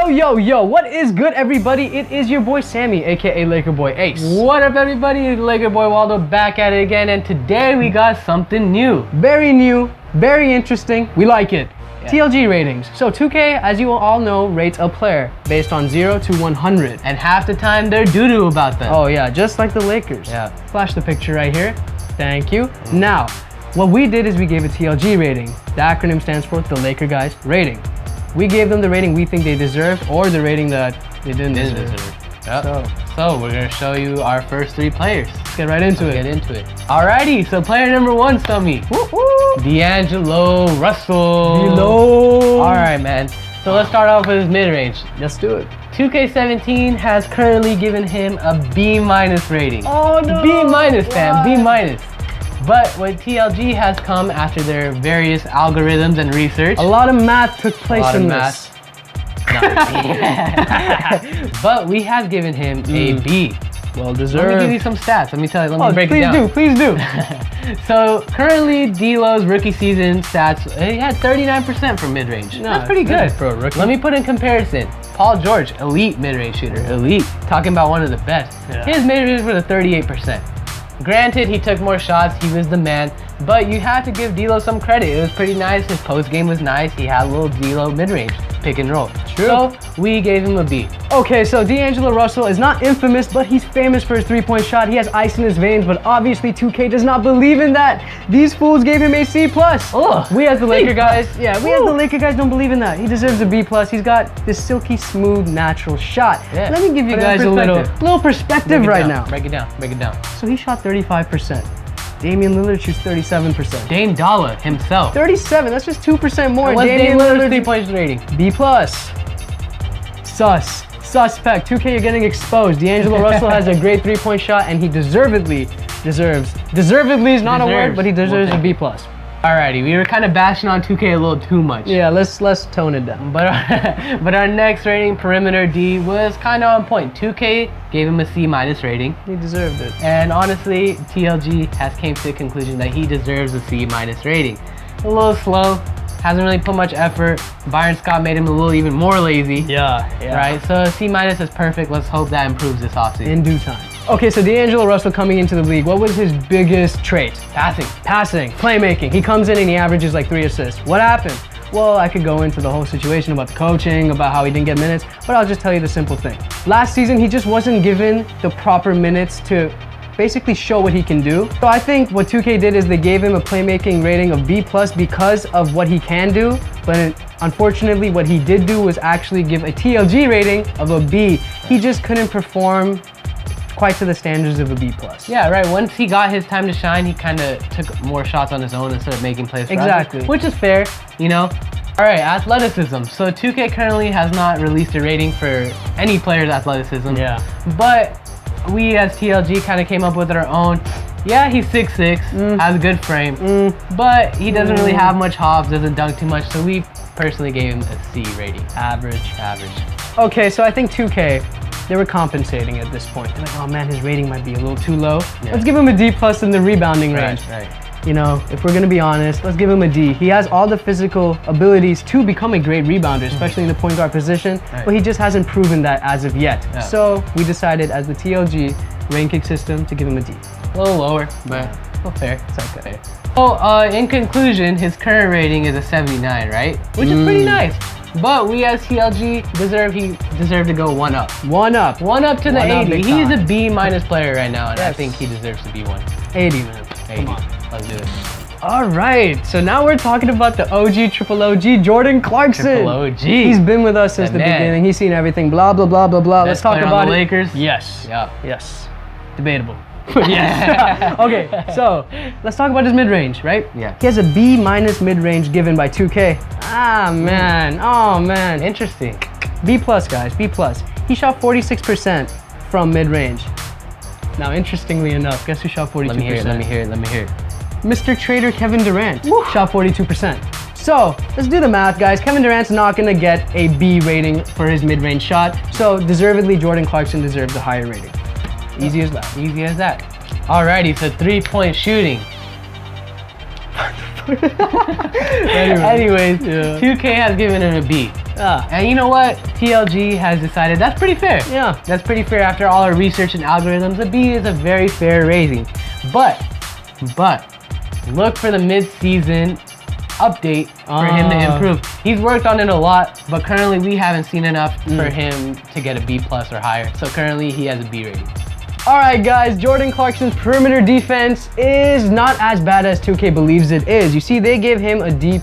Yo, what is good, everybody? It is your boy Sammy, aka Laker Boy Ace. What up, everybody? Laker Boy Waldo back at it again, and today we got something new. Very new, very interesting. We like it. Yeah. TLG ratings. So 2K, as you all know, rates a player based on 0 to 100. And half the time they're doo-doo about them. Oh yeah, just like the Lakers. Yeah. Flash the picture right here. Thank you. Now, what we did is we gave a TLG rating. The acronym stands for the Laker Guys Rating. We gave them the rating we think they deserve, or the rating that they didn't deserve. Yep. So we're gonna show you our first three players. Let's get right into it. Alrighty, so player number one, Sami. D'Angelo Russell. Alright, man. So let's start off with his mid-range. Let's do it. 2K17 has currently given him a B- rating. Oh no! B-, fam, B-. But what TLG has come after their various algorithms and research. A lot of math took place in this. But we have given him a B. Well deserved. Let me give you some stats. Let me break it down. Please do. So currently, D'Lo's rookie season stats, he had 39% from mid-range. No, that's pretty good for a rookie. Let me put in comparison. Paul George, elite mid-range shooter, elite. Talking about one of the best. Yeah. His mid-range was a 38%. Granted, he took more shots, he was the man, but you have to give D'Lo some credit. It was pretty nice, his post game was nice, he had a little D'Lo mid-range, pick and roll. True. So, we gave him a B. Okay, so D'Angelo Russell is not infamous, but he's famous for his three-point shot. He has ice in his veins, but obviously 2K does not believe in that. These fools gave him a C+. We as the Laker guys, don't believe in that. He deserves a B+. He's got this silky, smooth, natural shot. Yeah. Let me give you guys a little perspective right now. Break it down. So he shot 35%. Damian Lillard shoots 37%. Dame Dollar himself. 37, that's just 2% more. What's Dame Lillard's three-point rating? B+. Suspect. 2K, you're getting exposed. D'Angelo Russell has a great three-point shot, and he deservedly is not a word, but he deserves a B+. Alrighty, we were kind of bashing on 2K a little too much. Yeah, let's tone it down. But our next rating, Perimeter D, was kind of on point. 2K gave him a C- rating. He deserved it. And honestly, TLG has came to the conclusion that he deserves a C- rating. A little slow, hasn't really put much effort. Byron Scott made him a little even more lazy. Yeah. Right, so C- is perfect. Let's hope that improves this offseason. In due time. Okay, so D'Angelo Russell coming into the league, what was his biggest trait? Passing. Playmaking. He comes in and he averages like 3 assists. What happened? Well, I could go into the whole situation about the coaching, about how he didn't get minutes, but I'll just tell you the simple thing. Last season, he just wasn't given the proper minutes to basically show what he can do. So I think what 2K did is they gave him a playmaking rating of B+ because of what he can do, but unfortunately what he did do was actually give a TLG rating of a B. He just couldn't perform quite to the standards of a B+. Yeah, right. Once he got his time to shine, he kind of took more shots on his own instead of making plays for Exactly. others, which is fair, you know. All right, athleticism. So 2K currently has not released a rating for any player's athleticism. Yeah. But we as TLG kind of came up with our own. Yeah, he's 6'6", has a good frame, but he doesn't really have much hops, doesn't dunk too much, so we personally gave him a C rating. Average. Okay, so I think 2K, they were compensating at this point. They're like, oh man, his rating might be a little too low. Yeah. Let's give him a D+ in the rebounding range. Right. You know, if we're gonna be honest, let's give him a D. He has all the physical abilities to become a great rebounder, especially in the point guard position, but he just hasn't proven that as of yet. Yeah. So we decided as the TLG ranking system to give him a D. A little lower, but well, fair. It's okay. Oh, in conclusion, his current rating is a 79, right? Which is pretty nice. But we as TLG deserve to go one up. One up to the 80. He is a B- player right now, and I think he deserves to be one. 80, man. 80. Come on. Let's do it. All right, so now we're talking about the triple OG, Jordan Clarkson. Triple OG. He's been with us since the beginning. He's seen everything, blah, blah, blah, blah, blah. Let's talk about the Lakers? Yes. Yeah. Yes. Debatable. Yes. Okay, so let's talk about his mid-range, right? Yeah. He has a B- mid-range given by 2K. Oh man. Interesting. B+, guys, B+. He shot 46% from mid-range. Now, interestingly enough, guess who shot 42%? Let me hear it. Mr. Trader Kevin Durant shot 42%. So, let's do the math, guys. Kevin Durant's not gonna get a B rating for his mid-range shot, so deservedly, Jordan Clarkson deserves a higher rating. Easy as that. Alrighty, so 3-point shooting. Anyways, 2K has given him a B. Yeah. And you know what? TLG has decided that's pretty fair. Yeah. That's pretty fair after all our research and algorithms. A B is a very fair rating. But, look for the mid-season update for him to improve. He's worked on it a lot, but currently we haven't seen enough for him to get a B+ or higher. So currently he has a B rating. All right, guys, Jordan Clarkson's perimeter defense is not as bad as 2K believes it is. You see, they give him a D+.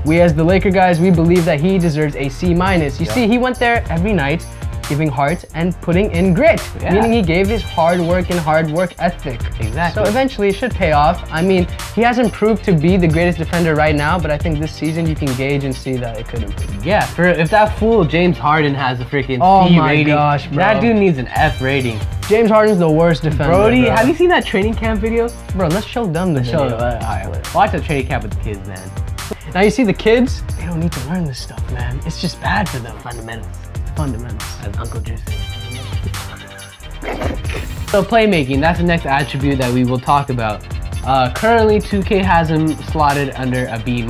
We as the Laker guys, we believe that he deserves a C-. You see, he went there every night, giving heart and putting in grit, meaning he gave his hard work and hard work ethic. Exactly. So eventually it should pay off. I mean, he hasn't proved to be the greatest defender right now, but I think this season you can gauge and see that it could improve. Yeah, if that fool James Harden has a freaking C rating, gosh, bro. that dude needs an F rating. James Harden's the worst defender. Brody, bro. have you seen that training camp video? Bro, let's show them the video. Alright, watch the training camp with the kids, man. Now you see the kids, they don't need to learn this stuff, man. It's just bad for them. Fundamentals. As Uncle Drew said. So playmaking, that's the next attribute that we will talk about. Currently 2K has him slotted under a B-,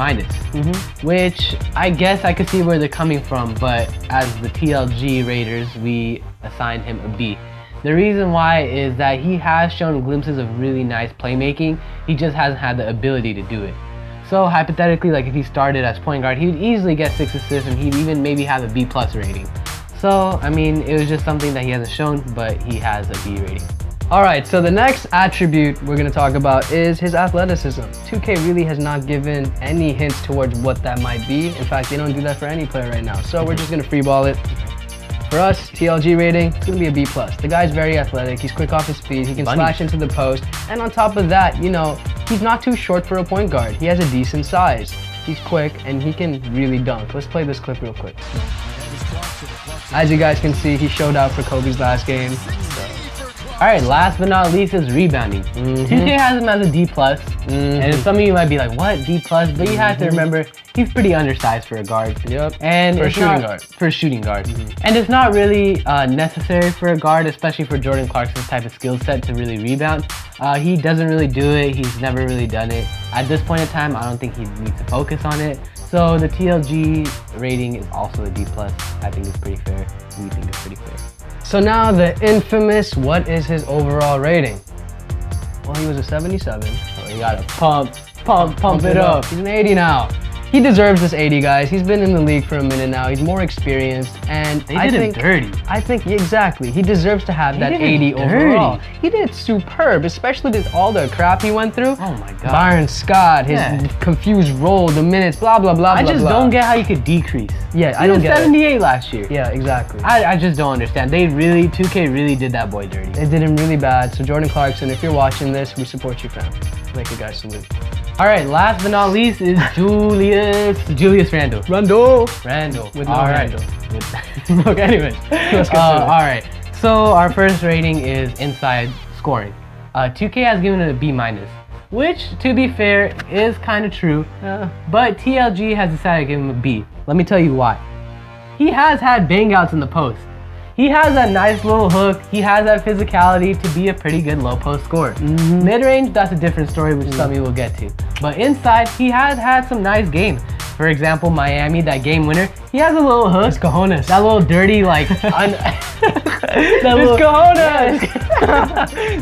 which I guess I could see where they're coming from, but as the TLG raters, we assigned him a B. The reason why is that he has shown glimpses of really nice playmaking, he just hasn't had the ability to do it. So hypothetically, like if he started as point guard, he'd easily get 6 assists and he'd even maybe have a B+ rating. So, I mean, it was just something that he hasn't shown, but he has a B rating. All right, so the next attribute we're gonna talk about is his athleticism. 2K really has not given any hints towards what that might be. In fact, they don't do that for any player right now. So we're just gonna freeball it. For us, TLG rating, it's gonna be a B+. The guy's very athletic, he's quick off his feet, he can slash into the post. And on top of that, you know, he's not too short for a point guard. He has a decent size. He's quick and he can really dunk. Let's play this clip real quick. As you guys can see, he showed out for Kobe's last game. All right, last but not least is rebounding. 2K has him as a D+, and some of you might be like, what, D+? But you have to remember, he's pretty undersized for a guard. Yep. And For a shooting guard. For a shooting guard. And it's not really necessary for a guard, especially for Jordan Clarkson's type of skill set to really rebound. He doesn't really do it. He's never really done it. At this point in time, I don't think he needs to focus on it. So the TLG rating is also a D+. I think it's pretty fair. We think it's pretty fair. So now the infamous, what is his overall rating? Well, he was a 77. So you gotta pump it up. He's an 80 now. He deserves this 80, guys. He's been in the league for a minute now. He's more experienced, and I think dirty. I think exactly. He deserves to have that 80 overall. He did superb, especially with all the crap he went through. Oh my god. Byron Scott, his confused role, the minutes, blah blah blah. I just don't get how you could decrease. Yeah, I don't get it. 78 last year. Yeah, exactly. I just don't understand. 2K really did that boy dirty. They did him really bad. So Jordan Clarkson, if you're watching this, we support you, fam. Make you guys salute. All right, last but not least is Julius Randle. Randle. With no handle. Look, anyways. Let's get all right, so our first rating is inside scoring. 2K has given it a B-, which, to be fair, is kind of true. But TLG has decided to give him a B. Let me tell you why. He has had bang outs in the post. He has that nice little hook. He has that physicality to be a pretty good low post scorer. Mid-range, that's a different story, which some of you will get to. But inside, he has had some nice games. For example, Miami, that game winner, he has a little hook. His cojones. That little dirty, like, His cojones.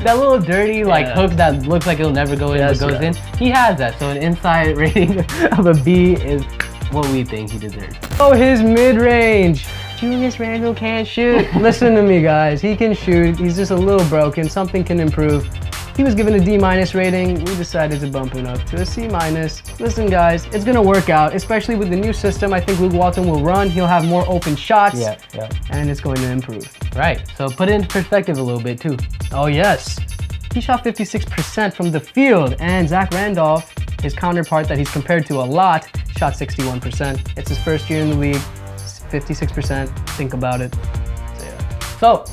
that little dirty, like, hook that looks like it'll never go in, but goes in. He has that. So an inside rating of a B is what we think he deserves. Oh, his mid-range. Julius Randle can't shoot. Listen to me, guys. He can shoot. He's just a little broken. Something can improve. He was given a D- rating. We decided to bump it up to a C-. Listen, guys, it's gonna work out, especially with the new system. I think Luke Walton will run. He'll have more open shots. And it's going to improve. Right. So put it into perspective a little bit too. Oh yes. He shot 56% from the field, and Zach Randolph, his counterpart that he's compared to a lot, shot 61%. It's his first year in the league. 56%. Think about it. So,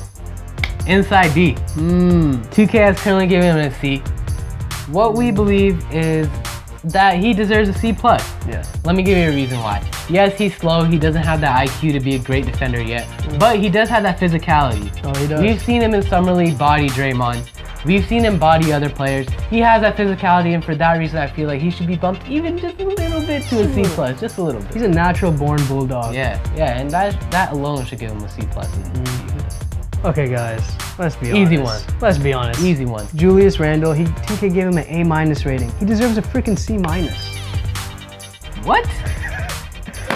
inside D. 2K has currently given him a C. What we believe is that he deserves a C+. Yeah. Let me give you a reason why. Yes, he's slow. He doesn't have that IQ to be a great defender yet, but he does have that physicality. Oh, he does. We've seen him in Summer League body Draymond. We've seen him body other players. He has that physicality, and for that reason, I feel like he should be bumped even just a little bit to a C+, just a little bit. He's a natural born bulldog. Yeah, and that alone should give him a C+. Okay, guys, let's be honest. Easy one. Let's be honest. Easy one. Julius Randle, 2K gave him an A- rating. He deserves a freaking C-. What?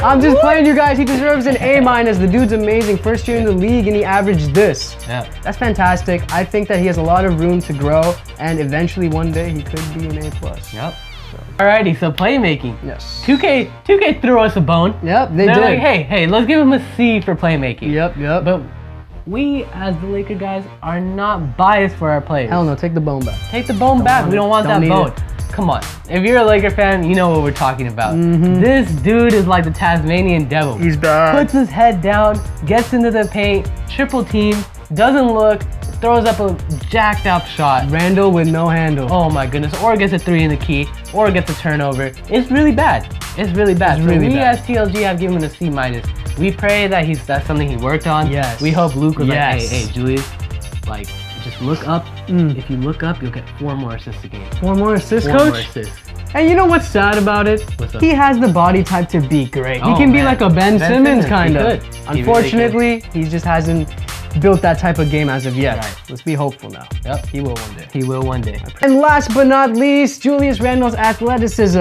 I'm just playing, you guys. He deserves an A-. The dude's amazing. First year in the league, and he averaged this. Yeah. That's fantastic. I think that he has a lot of room to grow, and eventually one day he could be an A+. Yep. Alrighty, so playmaking. Yes. 2K threw us a bone. Yep, They're did. like, hey, let's give him a C for playmaking. Yep. But we, as the Laker guys, are not biased for our players. Hell no, take the bone back. Take the bone back. We don't want that bone. Come on. If you're a Laker fan, you know what we're talking about. This dude is like the Tasmanian devil. He's bad. Puts his head down, gets into the paint, triple team, doesn't look, throws up a jacked up shot. Randle with no handle. Oh my goodness. Or gets a 3 in the key, or gets a turnover. It's really bad. It's really bad. We as TLG have given him a C-. We pray that that's something he worked on. Yes. We hope Luke was like, hey, Julius, like, just look up. If you look up, you'll get 4 more assists a game. 4 more assists, 4 coach? more assists. And you know what's sad about it? What's up? He has the body type to be great. Oh, he can be man. like a Ben Simmons kind of. He Unfortunately, he just hasn't built that type of game as of yet. Right. Let's be hopeful now. Yep. He will one day. He will one day. And last but not least, Julius Randle's athleticism.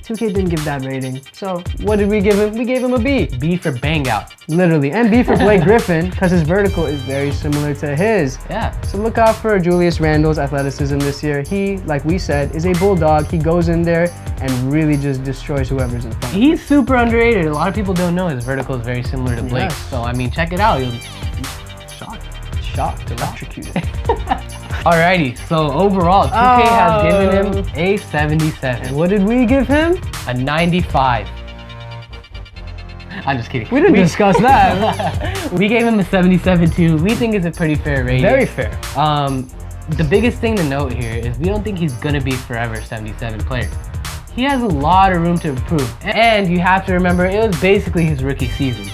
2K didn't give that rating. So what did we give him? We gave him a B. B for bang out. Literally. And B for Blake Griffin, because his vertical is very similar to his. Yeah. So look out for Julius Randle's athleticism this year. He, like we said, is a bulldog. He goes in there and really just destroys whoever's in front. He's super underrated. A lot of people don't know his vertical is very similar to Blake's. Yes. So I mean, check it out. You'll Shocked, electrocuted. Alrighty, so overall, 2K has given him a 77. And what did we give him? A 95. I'm just kidding. We didn't discuss that. We gave him a 77 too. We think it's a pretty fair rating. Very fair. The biggest thing to note here is we don't think he's gonna be forever 77 player. He has a lot of room to improve. And you have to remember, it was basically his rookie season.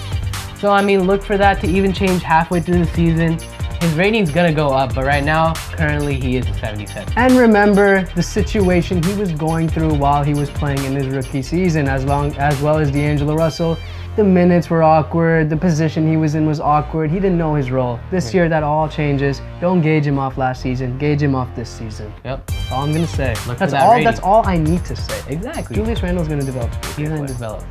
So I mean, look for that to even change halfway through the season. His rating's gonna go up, but right now, currently he is a 77. And remember the situation he was going through while he was playing in his rookie season, as well as D'Angelo Russell. The minutes were awkward, the position he was in was awkward, he didn't know his role. This year that all changes. Don't gauge him off last season, gauge him off this season. Yep. That's all I'm gonna say. That's that's all I need to say. Exactly. Julius Randle's gonna develop. He's gonna develop.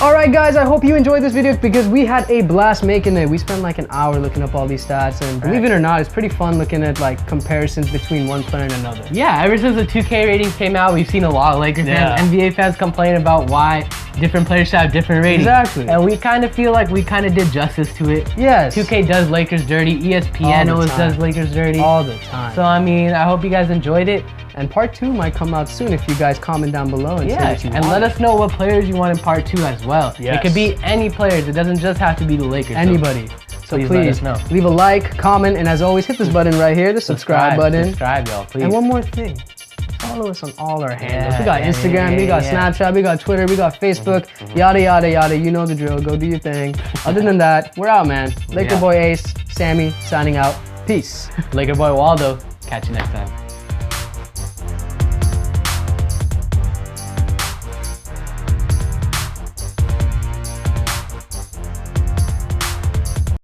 Alright guys, I hope you enjoyed this video because we had a blast making it. We spent like an hour looking up all these stats, and believe it or not, it's pretty fun looking at like comparisons between one player and another. Yeah, ever since the 2K ratings came out, we've seen a lot of Lakers fans, NBA fans complain about why different players should have different ratings. Exactly. And we kind of feel like we kind of did justice to it. Yes. 2K does Lakers dirty, ESPN always does Lakers dirty. All the time. So I mean, I hope you guys enjoyed it. And part 2 might come out soon if you guys comment down below and say what you want. And let us know what players you want in part 2 as well. Yes. It could be any players. It doesn't just have to be the Lakers. Anybody. So please please let us know. leave a like, comment, and as always, hit this button right here, the subscribe button. Subscribe, y'all, please. And one more thing. Follow us on all our handles. Yeah, We got Instagram, we got Snapchat, we got Twitter, we got Facebook, yada, yada, yada. You know the drill. Go do your thing. Other than that, we're out, man. Laker boy Ace, Sami, signing out. Peace. Laker boy Waldo. Catch you next time.